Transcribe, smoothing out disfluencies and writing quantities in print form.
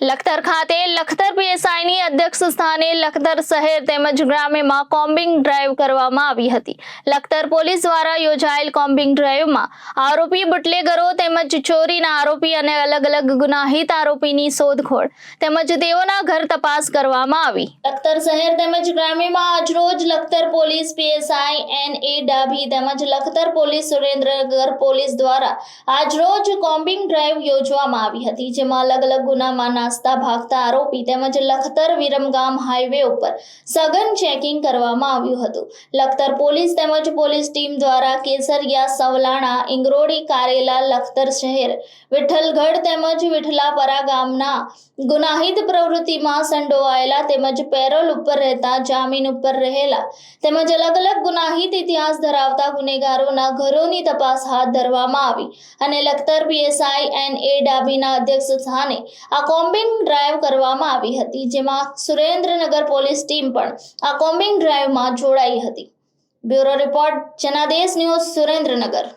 લખતર ખાતે લખતર પીએસઆઈની અધ્યક્ષ સ્થાને લખતર શહેર તેમજ ગ્રામ્યમાં કોમ્બિંગ ડ્રાઈવ કરવામાં આવી હતી। લખતર પોલીસ દ્વારા યોજાયેલ કોમ્બિંગ ડ્રાઈવમાં આરોપી બુટલેગરો તેમજ ચોરીના આરોપી અને અલગ અલગ ગુનાહિત આરોપીની શોધખોળ તેમજ તેઓના ઘર તપાસ કરવામાં આવી। લખતર શહેર તેમજ ગ્રામ્યમાં આજરોજ Lakhtar police PSI NA Dabhi તેમજ લખતર પોલીસ સુરેન્દ્રનગર પોલીસ દ્વારા આજરોજ કોમ્બિંગ ડ્રાઈવ યોજવામાં આવી હતી, જેમાં અલગ અલગ ગુનામાં નાસ્તા ભાગતા આરોપી તેમજ લખતર વિરમગામ હાઈવે ઉપર સઘન ચેકિંગ કરવામાં આવ્યું હતું। લખતર પોલીસ તેમજ પોલીસ ટીમ દ્વારા કેસરિયા, સવલાણા, ઇંગરોડી, કારેલા, લખતર શહેર, વિઠ્ઠલગઢ તેમજ વિઠલાપરા ગામના ગુનાહિત પ્રવૃત્તિમાં સંડોવાયેલા તેમજ પેરોલ ઉપર રહેતા, જામીન ઉપર રહેલા તેમજ અલગ અલગ ગુનાહિત ઇતિહાસ ધરાવતા ગુનેગારોના ઘરોની તપાસ હાથ ધરવામાં આવી અને લખતર પીએસઆઈ NA ડાભીના અધ્યક્ષ સ્થાને આ કોમ્બિંગ ડ્રાઈવ કરવામાં આવી હતી, જેમાં સુરેન્દ્રનગર પોલીસ ટીમ પણ આ કોમ્બિંગ ડ્રાઈવમાં જોડાઈ હતી। Bureau report, Janadesh news, Surendranagar.